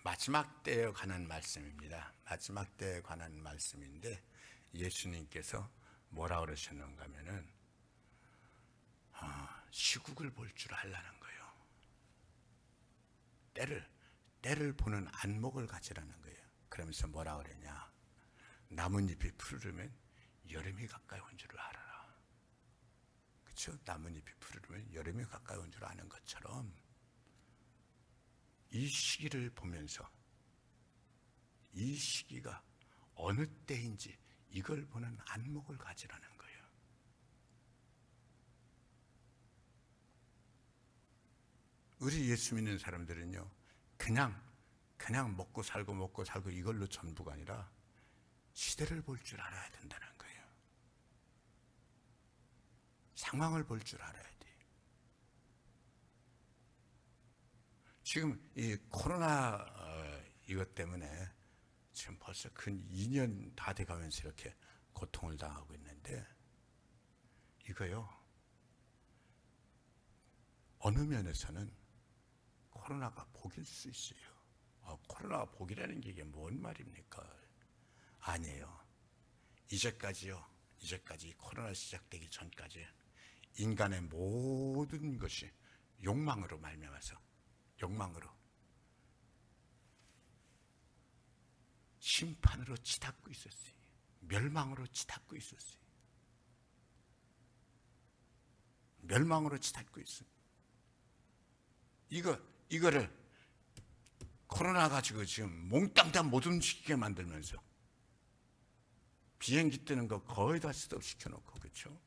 마지막 때에 관한 말씀입니다. 마지막 때에 관한 말씀인데 예수님께서 뭐라 그러셨는가 하면은 시국을 볼 줄 알라는 거예요. 때를 보는 안목을 가지라는 거예요. 그러면서 뭐라 그러냐, 나뭇잎이 푸르르면 여름이 가까이 온 줄을 알아라. 그렇죠? 나뭇잎이 푸르르면 여름이 가까이 온 줄 아는 것처럼 이 시기를 보면서 이 시기가 어느 때인지 이걸 보는 안목을 가지라는 거예요. 우리 예수 믿는 사람들은요, 그냥 먹고 살고 이걸로 전부가 아니라 시대를 볼 줄 알아야 된다는 거예요. 상황을 볼 줄 알아야 돼. 지금 이 코로나 이것 때문에 지금 벌써 근 2년 다 돼가면서 이렇게 고통을 당하고 있는데, 이거요, 어느 면에서는 코로나가 복일 수 있어요. 코로나가 복이라는 게 이게 뭔 말입니까? 아니에요. 이제까지 코로나 시작되기 전까지 인간의 모든 것이 욕망으로 말미암아서, 욕망으로 심판으로 치닫고 있었어요. 멸망으로 치닫고 있었어요. 멸망으로 치닫고 있어요. 이거를 코로나 가지고 지금 몽땅 다 못 움직이게 만들면서 비행기 뜨는 거 거의 다 스톱 시켜놓고, 그렇죠?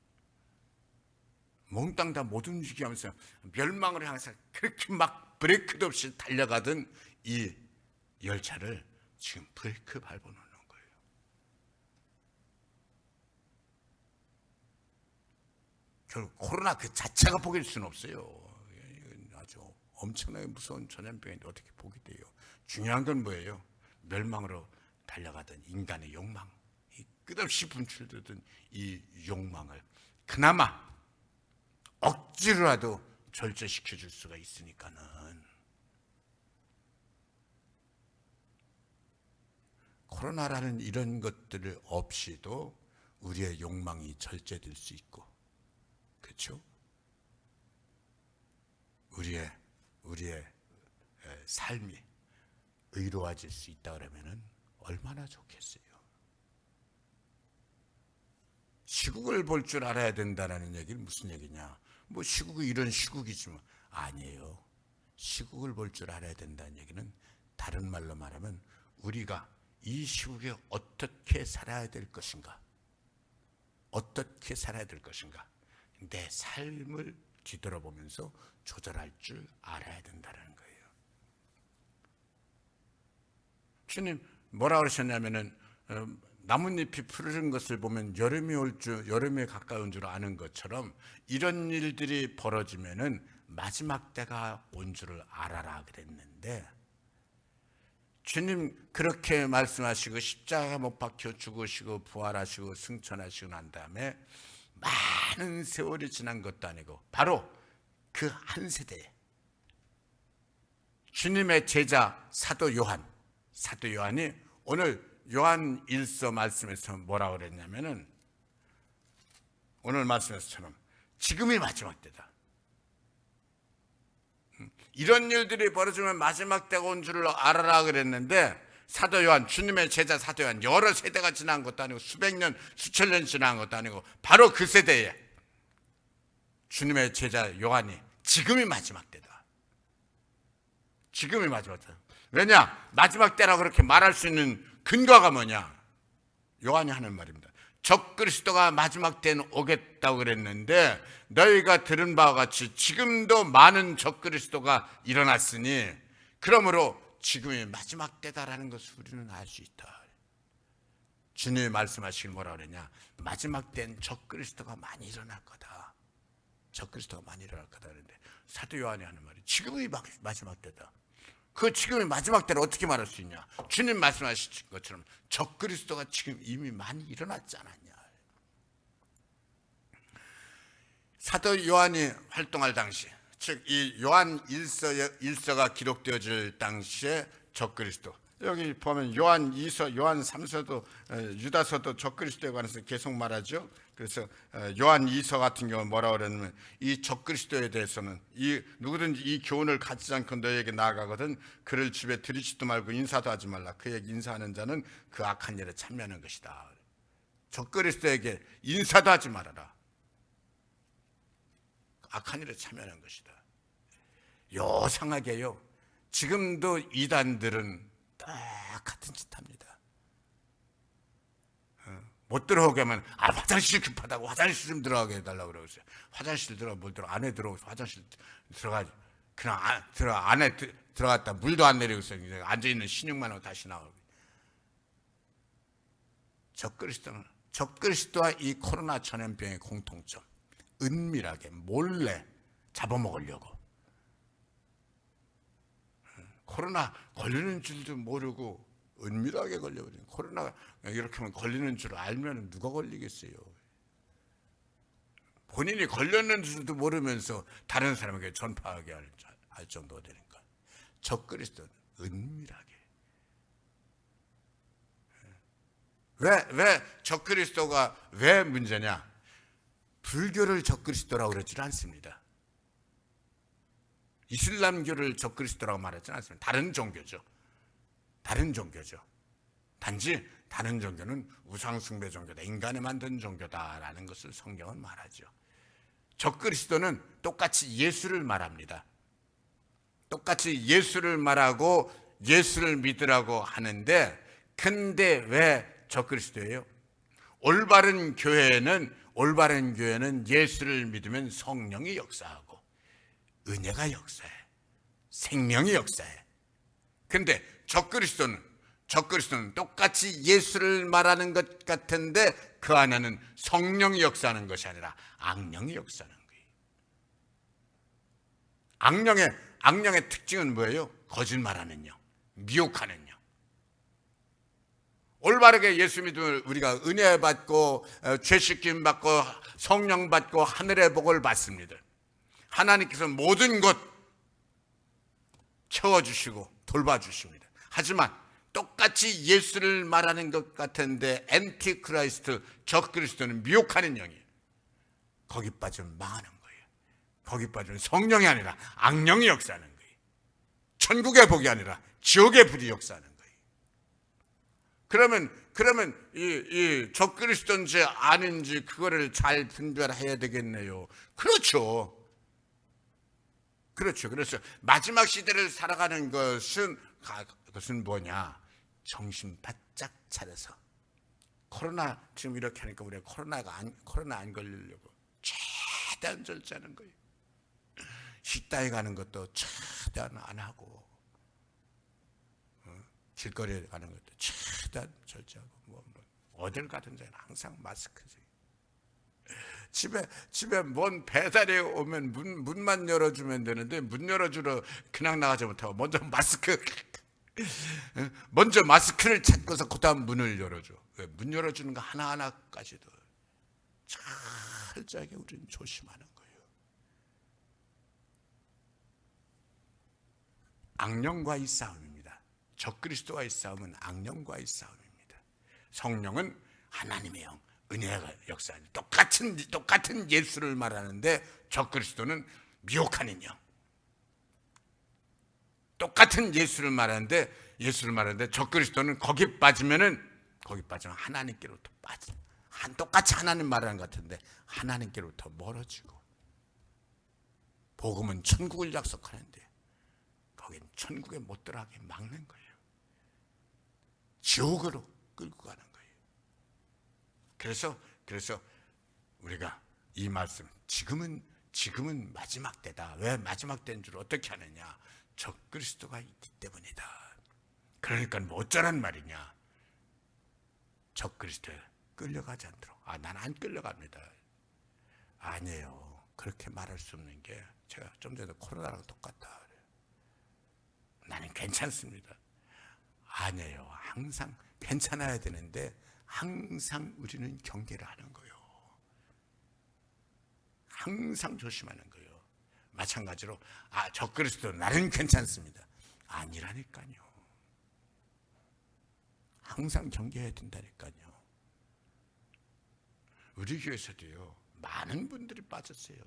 몽땅 다 못 움직이게 하면서 멸망을 향해서 그렇게 막 브레이크도 없이 달려가던 이 열차를 지금 브레이크 밟아놓는 거예요. 결국 코로나 그 자체가 복일 수는 없어요. 아주 엄청나게 무서운 전염병인데 어떻게 복이 돼요? 중요한 건 뭐예요? 멸망으로 달려가던 인간의 욕망, 이 끝없이 분출되던 이 욕망을 그나마 억지로라도 절제시켜 줄 수가 있으니까는, 코로나라는 이런 것들을 없이도 우리의 욕망이 절제될 수 있고, 그렇죠? 우리의 삶이 의로워질 수 있다 그러면은 얼마나 좋겠어요. 시국을 볼 줄 알아야 된다는 얘기는 무슨 얘기냐? 뭐 시국이 이런 시국이지만 아니에요. 시국을 볼 줄 알아야 된다는 얘기는 다른 말로 말하면 우리가 이 시국에 어떻게 살아야 될 것인가, 어떻게 살아야 될 것인가, 내 삶을 뒤돌아보면서 조절할 줄 알아야 된다는 거예요. 주님 뭐라 그러셨냐면은 나뭇잎이 푸르른 것을 보면 여름에 가까운 줄 아는 것처럼 이런 일들이 벌어지면은 마지막 때가 온 줄을 알아라 그랬는데, 주님 그렇게 말씀하시고 십자가 못 박혀 죽으시고 부활하시고 승천하시고 난 다음에 많은 세월이 지난 것도 아니고 바로 그 한 세대에 주님의 제자 사도 요한이 오늘 요한 1서 말씀에서 뭐라고 그랬냐면은, 오늘 말씀에서처럼 지금이 마지막 때다. 이런 일들이 벌어지면 마지막 때가 온 줄을 알아라 그랬는데, 사도 요한, 주님의 제자 사도 요한, 여러 세대가 지난 것도 아니고 수백 년, 수천 년 지난 것도 아니고 바로 그 세대에 주님의 제자 요한이 지금이 마지막 때다. 지금이 마지막 때다. 왜냐? 마지막 때라고 그렇게 말할 수 있는 근거가 뭐냐? 요한이 하는 말입니다. 적그리스도가 마지막 때는 오겠다고 그랬는데 너희가 들은 바와 같이 지금도 많은 적그리스도가 일어났으니 그러므로 지금이 마지막 때다라는 것을 우리는 알 수 있다. 주님이 말씀하시길 뭐라 그러냐? 마지막 때는 적그리스도가 많이 일어날 거다. 적그리스도가 많이 일어날 거다 그랬는데, 사도 요한이 하는 말이 지금이 마지막 때다. 그 지금의 마지막 때를 어떻게 말할 수 있냐? 주님 말씀하신 것처럼 적그리스도가 지금 이미 많이 일어났지 않았냐? 사도 요한이 활동할 당시, 즉 이 요한 1서가 기록되어질 당시에 적그리스도. 여기 보면 요한 2서, 요한 3서도 유다서도 적그리스도에 관해서 계속 말하죠. 그래서 요한 2서 같은 경우 뭐라 그러냐면 이 적그리스도에 대해서는 이 누구든지 이 교훈을 갖지 않고 너에게 나아가거든 그를 집에 들이지도 말고 인사도 하지 말라. 그에게 인사하는 자는 그 악한 일에 참여하는 것이다. 적그리스도에게 인사도 하지 말아라. 악한 일에 참여하는 것이다. 요상하게요. 지금도 이단들은 똑같은 짓 합니다. 못 들어오게 하면 화장실 급하다고 화장실 좀 들어가게 해달라고 그러고요. 화장실 뭘 들어 안에 들어오고 화장실 들어가지. 그냥 안에 들어갔다 물도 안 내리고 있어요. 앉아있는 신용만 하고 다시 나오고. 적그리스도와 이 코로나 전염병의 공통점, 은밀하게 몰래 잡아먹으려고. 코로나 걸리는 줄도 모르고 은밀하게 걸려버리는. 코로나가 이렇게 하면 걸리는 줄 알면 누가 걸리겠어요. 본인이 걸렸는 줄도 모르면서 다른 사람에게 전파하게 할 정도가 되니까. 적그리스도는 은밀하게. 왜 적그리스도가 왜 문제냐? 불교를 적그리스도라고 그러지는 않습니다. 이슬람교를 적그리스도라고 말하지는 않습니다. 다른 종교죠. 단지 다른 종교는 우상숭배 종교다, 인간이 만든 종교다라는 것을 성경은 말하죠. 적그리스도는 똑같이 예수를 말합니다. 똑같이 예수를 말하고 예수를 믿으라고 하는데, 근데 왜 적그리스도예요? 올바른 교회는 예수를 믿으면 성령이 역사하고 은혜가 역사해, 생명이 역사해. 근데 적그리스도는 똑같이 예수를 말하는 것 같은데 그 안에는 성령이 역사하는 것이 아니라 악령이 역사하는 거예요. 악령의 특징은 뭐예요? 거짓말하는 영, 미혹하는 영. 올바르게 예수 믿으면 우리가 은혜 받고 죄씻김 받고 성령 받고 하늘의 복을 받습니다. 하나님께서 모든 것 채워주시고 돌봐주십니다. 하지만 똑같이 예수를 말하는 것 같은데 엔티크라이스트, 적그리스도는 미혹하는 영이에요. 거기 빠지면 망하는 거예요. 거기 빠지면 성령이 아니라 악령이 역사하는 거예요. 천국의 복이 아니라 지옥의 불이 역사하는 거예요. 그러면 이 적그리스도인지 아닌지 그거를 잘 분별해야 되겠네요. 그렇죠. 그래서 마지막 시대를 살아가는 것은 뭐냐? 정신 바짝 차려서. 코로나 지금 이렇게 하니까 우리가 코로나 안 걸리려고 최대한 절제하는 거예요. 식당에 가는 것도 최대한 안 하고, 길거리에 가는 것도 최대한 절제하고, 어딜 가든지 항상 마스크지. 집에 뭔 배달이 오면 문만 열어주면 되는데 문 열어주러 그냥 나가지 못하고 먼저 마스크를 찾고서 그다음 문을 열어줘. 문 열어주는 거 하나하나까지도 철저하게 우리는 조심하는 거예요. 악령과의 싸움입니다. 적그리스도와의 싸움은 악령과의 싸움입니다. 성령은 하나님의 영, 은혜가 역사하는 똑같은 예수를 말하는데 적그리스도는 미혹하는 영. 똑같은 예수를 말하는데 적그리스도는 거기 빠지면 하나님께로부터 빠져. 똑같이 하나님 말하는 것 같은데 하나님께로부터 멀어지고, 복음은 천국을 약속하는데 거긴 천국에 못 들어가게 막는 거예요. 지옥으로 끌고 가는 거예요. 그래서 우리가 이 말씀, 지금은 마지막 때다. 왜 마지막 때인 줄 어떻게 아느냐? 적그리스도가 있기 때문이다. 그러니까 뭐 어쩌란 말이냐? 적그리스도에 끌려가지 않도록. 난 안 끌려갑니다. 아니에요. 그렇게 말할 수 없는 게, 제가 좀 전에 코로나랑 똑같다 그래요. 나는 괜찮습니다. 아니에요. 항상 괜찮아야 되는데 항상 우리는 경계를 하는 거예요. 항상 조심하는 거예요. 마찬가지로 적그리스도 나는 괜찮습니다. 아니라니까요. 항상 경계해야 된다니까요. 우리 교회에서도요, 많은 분들이 빠졌어요.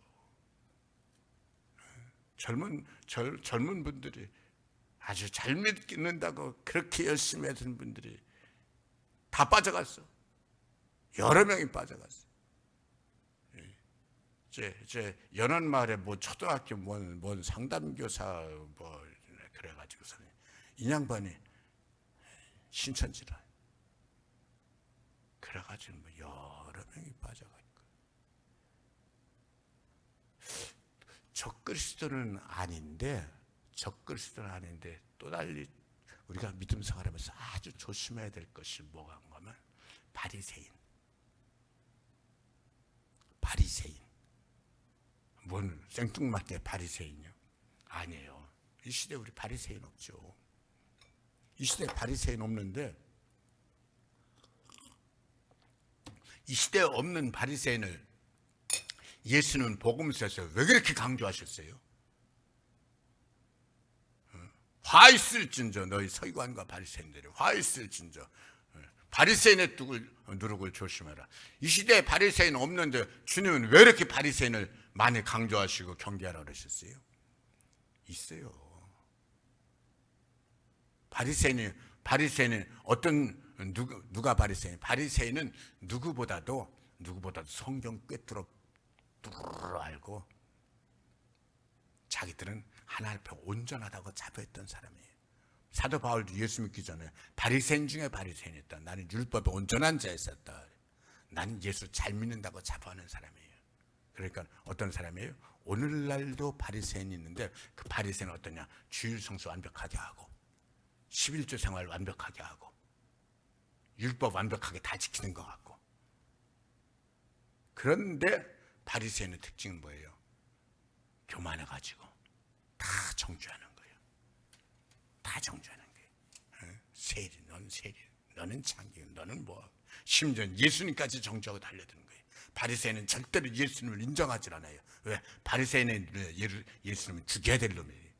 젊은 분들이 아주 잘 믿는다고 그렇게 열심히 하던 분들이 다 빠져갔어. 여러 명이 빠져갔어. 이제 연안마을에 뭐 초등학교 뭔 상담교사 뭐 그래가지고서 이 양반이 신천지라. 그래가지고 뭐 여러 명이 빠져가지고. 적그리스도는 아닌데 또 달리 우리가 믿음 생활하면서 아주 조심해야 될 것이 뭐가 하면 바리새인. 뭔 생뚱맞게 바리새인이요? 아니에요. 이 시대에 우리 바리새인 없죠. 이 시대에 바리새인 없는데, 이 시대에 없는 바리새인을 예수는 복음서에서 왜 그렇게 강조하셨어요? 화 있을진저 너희 서기관과 바리새인들이 화 있을진저. 바리새인의 누룩을 조심해라. 이 시대에 바리새인 없는데 주님은 왜 이렇게 바리새인을 많이 강조하시고 경계하라 그러셨어요? 있어요. 바리새인이 누가 바리새인? 바리새인은 누구보다도 성경 꿰뚫어 알고 자기들은 하나님 앞에 온전하다고 자부했던 사람이에요. 사도 바울도 예수 믿기 전에 바리새인 중에 바리새인이었다. 나는 율법에 온전한 자였었다. 나는 예수 잘 믿는다고 자부하는 사람이에요. 그러니까 어떤 사람이에요? 오늘날도 바리새인이 있는데 그 바리새인은 어떠냐? 주일 성수 완벽하게 하고 11조 생활 완벽하게 하고 율법 완벽하게 다 지키는 것 같고. 그런데 바리새인의 특징은 뭐예요? 교만해가지고 다 정죄하는 거예요. 다 정죄하는 거예요. 세리, 넌 세리, 너는 창기, 너는 뭐, 심지어 예수님까지 정죄하고 달려드는 거예요. 바리새인은 절대로 예수님을 인정하지 않아요. 왜? 바리새인은 예수님을 죽여야 될 놈이에요.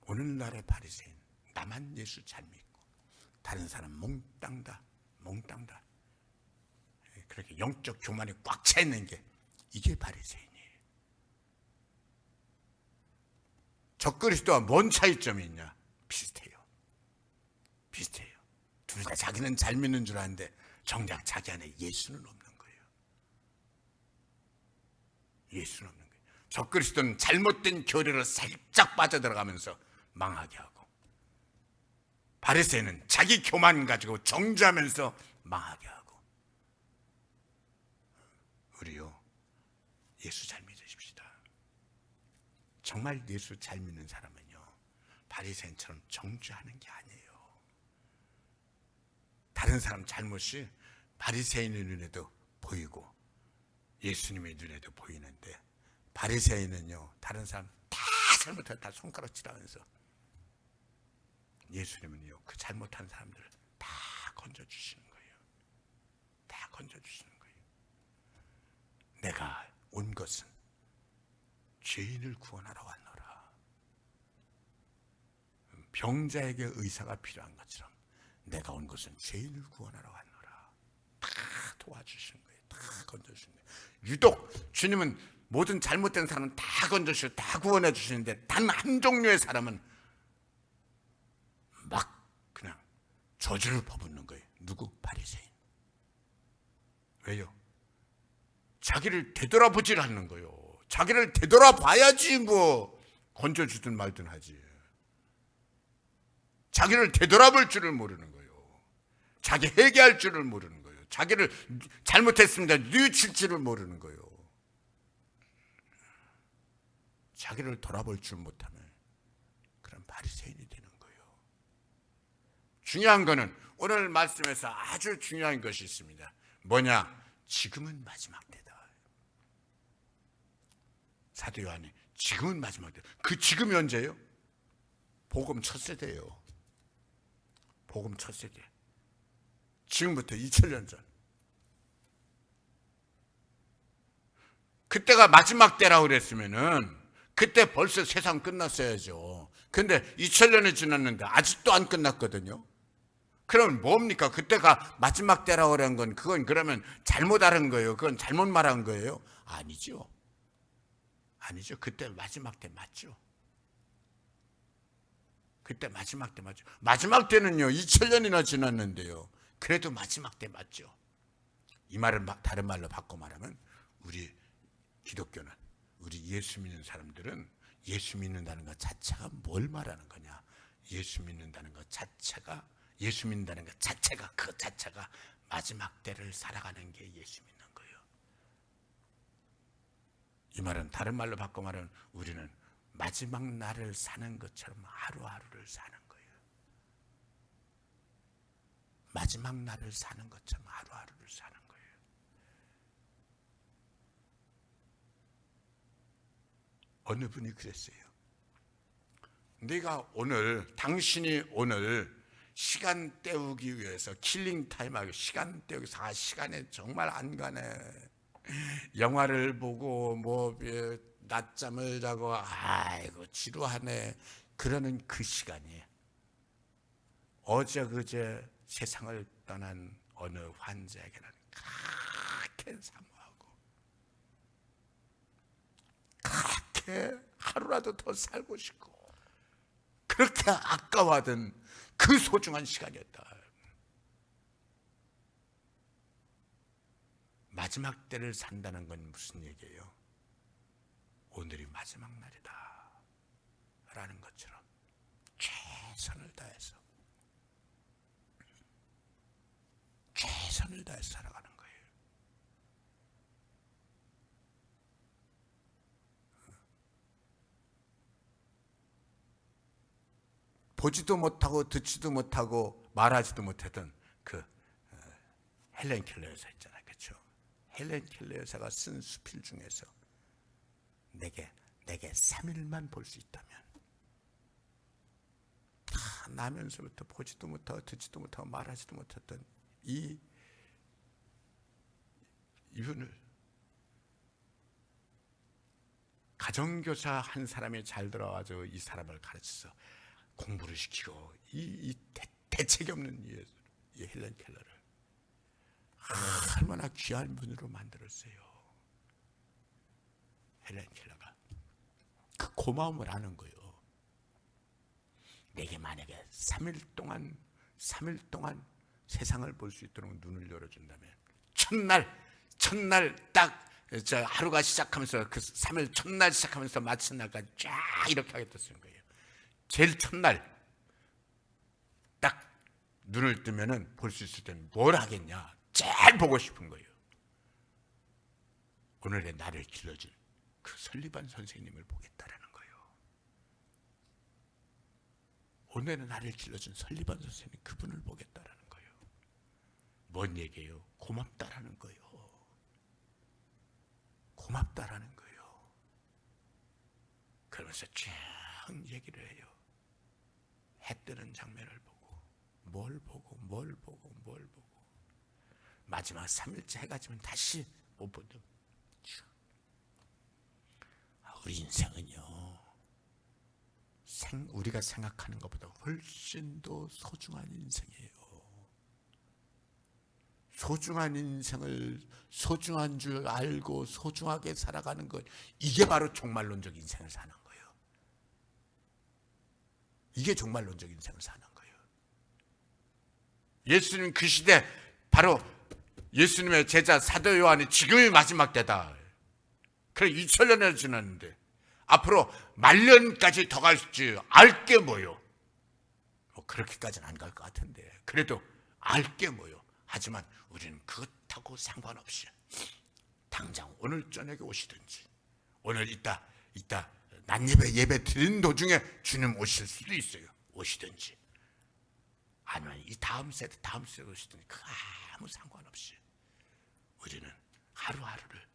오늘날의 바리새인, 나만 예수 잘 믿고 다른 사람 몽땅 다 그렇게 영적 교만이 꽉 차 있는 게 이게 바리새인이에요. 적그리스도와 뭔 차이점이 있냐? 비슷해요. 둘 다 자기는 잘 믿는 줄 아는데 정작 자기 안에 예수는 없는 거예요. 적그리스도는 잘못된 교리로 살짝 빠져들어가면서 망하게 하고, 바리새인은 자기 교만 가지고 정죄하면서 망하게 하고. 우리요, 예수 잘 믿으십시다. 정말 예수 잘 믿는 사람은요, 바리새인처럼 정죄하는 게 아니에요. 다른 사람 잘못이 바리새인의 눈에도 보이고 예수님의 눈에도 보이는데, 바리새인은요, 다른 사람 다 잘못하면 다 손가락질하면서, 예수님은요, 그 잘못한 사람들을 다 건져주시는 거예요. 다 건져주시는 거예요. 내가 온 것은 죄인을 구원하러 왔노라. 병자에게 의사가 필요한 것처럼 내가 온 것은 죄인을 구원하러 왔노라. 다 도와주시는 거예요. 다 건져주시는 거예요. 유독 주님은 모든 잘못된 사람은 다 건져주시고 다 구원해 주시는데, 단 한 종류의 사람은 막 그냥 저주를 퍼붓는 거예요. 누구? 바리새인. 왜요? 자기를 되돌아보질 않는 거예요. 자기를 되돌아봐야지 뭐 건져주든 말든 하지. 자기를 되돌아볼 줄을 모르는 거예요. 자기 회개할 줄을 모르는 거예요. 자기를 잘못했습니다 뉘우칠 줄을 모르는 거예요. 자기를 돌아볼 줄 못하면 그런 바리새인이 되는 거예요. 중요한 거는 오늘 말씀에서 아주 중요한 것이 있습니다. 뭐냐? 지금은 마지막 때다. 사도 요한이 지금은 마지막 때. 그 지금이 언제예요? 복음 첫 세대예요. 복음 첫 세대. 지금부터 2000년 전. 그때가 마지막 때라고 그랬으면은 그때 벌써 세상 끝났어야죠. 근데 2000년이 지났는데 아직도 안 끝났거든요. 그럼 뭡니까? 그때가 마지막 때라고 그런 건 그건 그러면 잘못 알은 거예요. 그건 잘못 말한 거예요. 아니죠. 아니죠. 그때 마지막 때 맞죠. 그때 마지막 때 맞죠. 마지막 때는요 2000년이나 지났는데요. 그래도 마지막 때 맞죠. 이 말은 다른 말로 바꿔 말하면 우리 기독교는, 우리 예수 믿는 사람들은 예수 믿는다는 것 자체가 뭘 말하는 거냐. 예수 믿는다는 것 자체가, 예수 믿는다는 것 자체가, 그 자체가 마지막 때를 살아가는 게 예수 믿는 거예요. 이 말은 다른 말로 바꿔 말하면 우리는 마지막 날을 사는 것처럼 하루하루를 사는 거예요. 마지막 날을 사는 것처럼 하루하루를 사는 거예요. 어느 분이 그랬어요. 내가 오늘, 당신이 오늘 시간 때우기 위해서 킬링 타임하고 시간 때우기 위해서 시간에 정말 안 가네. 영화를 보고 뭐 낮잠을 자고 아이고 지루하네. 그러는 그 시간이 어제 그제 세상을 떠난 어느 환자에게는 그렇게 사모하고 그렇게 하루라도 더 살고 싶고 그렇게 아까워하던 그 소중한 시간이었다. 마지막 때를 산다는 건 무슨 얘기예요? 오늘이 마지막 날이다 라는 것처럼 최선을 다해서 살아가는 거예요. 보지도 못하고 듣지도 못하고 말하지도 못했던 그 헬렌 켈러 여사 있잖아요. 그렇죠? 헬렌 켈러 여사가 쓴 수필 중에서 내게 3일만 볼 수 있다면, 다 나면서부터 보지도 못하고 듣지도 못하고 말하지도 못했던 이분을 가정교사 한 사람이 잘 들어와서 이 사람을 가르쳐서 공부를 시키고 이 대책이 없는 이 헬렌 켈러를 얼마나 귀한 분으로 만들었어요. 헬렌 켈러가 그 고마움을 아는 거예요. 내게 만약에 3일 동안 세상을 볼 수 있도록 눈을 열어준다면 첫날 딱 하루가 시작하면서 그 3일 첫날 시작하면서 마친 날까지 쫙 이렇게 하겠다 쓰는 거예요. 제일 첫날 딱 눈을 뜨면은 볼 수 있을 때는 뭘 하겠냐? 제일 보고 싶은 거예요. 오늘의 나를 길러준 그 설리반 선생님을 보겠다라는 거예요. 오늘의 나를 길러준 설리반 선생님, 그분을 보겠다라는 거예요. 뭔 얘기예요? 고맙다라는 거예요. 고맙다라는 거예요. 그러면서 쭉 얘기를 해요. 해 뜨는 장면을 보고 뭘 보고 마지막 3일째 해가 지면 다시 못 보죠. 우리 인생은요, 우리가 생각하는 것보다 훨씬 더 소중한 인생이에요. 소중한 인생을 소중한 줄 알고 소중하게 살아가는 것, 이게 바로 종말론적 인생을 사는 거예요. 이게 종말론적 인생을 사는 거예요. 예수님 그 시대, 바로 예수님의 제자 사도 요한이 지금이 마지막 때다. 그래 2000년을 지났는데 앞으로 말년까지 더 갈지 알 게 뭐요? 그렇게까지는 안 갈 것 같은데 그래도 알 게 뭐요? 하지만 우리는 그것하고 상관없이 당장 오늘 저녁에 오시든지, 오늘 이따 낮예배 예배 드린 도중에 주님 오실 수도 있어요. 오시든지 아니면 이 다음 세대 오시든지 그 아무 상관없이 우리는 하루하루를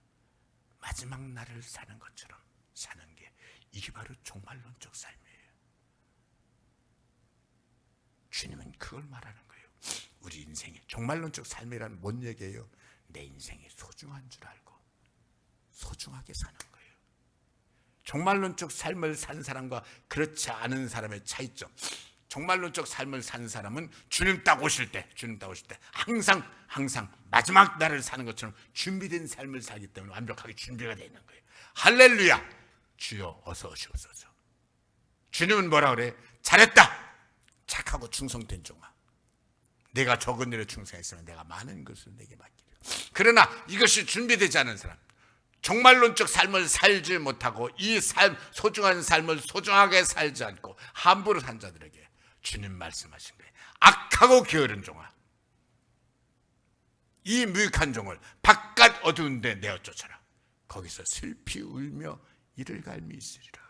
마지막 날을 사는 것처럼 사는 게, 이게 바로 종말론적 삶이에요. 주님은 그걸 말하는 거예요. 우리 인생의 종말론적 삶이란 뭔 얘기예요? 내 인생이 소중한 줄 알고 소중하게 사는 거예요. 종말론적 삶을 산 사람과 그렇지 않은 사람의 차이점. 종말론적 삶을 사는 사람은 주님 딱 오실 때 항상 마지막 날을 사는 것처럼 준비된 삶을 살기 때문에 완벽하게 준비가 되어 있는 거예요. 할렐루야. 주여 어서 오시옵소서. 주님은 뭐라 그래? 잘했다. 착하고 충성된 종아. 내가 적은 일에 충성했으면 내가 많은 것을 내게 맡기리라. 그러나 이것이 준비되지 않은 사람, 종말론적 삶을 살지 못하고 이 삶, 소중한 삶을 소중하게 살지 않고 함부로 산 자들에게 주님 말씀하신 거예요. 악하고 게으른 종아, 이 무익한 종을 바깥 어두운 데 내어 쫓아라. 거기서 슬피 울며 이를 갈미 있으리라.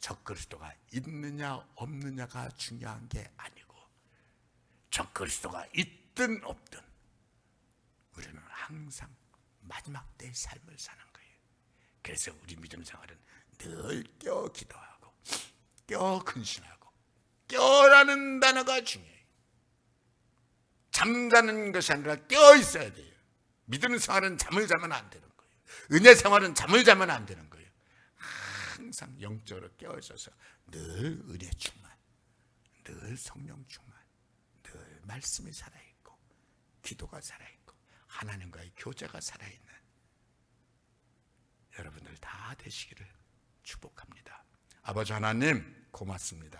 적그리스도가 있느냐 없느냐가 중요한 게 아니고, 적그리스도가 있든 없든 우리는 항상 마지막 때의 삶을 사는 거예요. 그래서 우리 믿음 생활은 늘 껴 기도하고 껴 근신하고, 껴라는 단어가 중요해요. 잠자는 것이 아니라 껴 있어야 돼요. 믿음 생활은 잠을 자면 안 되는 거예요. 은혜 생활은 잠을 자면 안 되는 거예요. 항상 영적으로 깨어 있어서 늘 은혜 충만, 늘 성령 충만, 늘 말씀이 살아있고 기도가 살아있고 하나님과의 교제가 살아있는 여러분들 다 되시기를 축복합니다. 아버지 하나님 고맙습니다.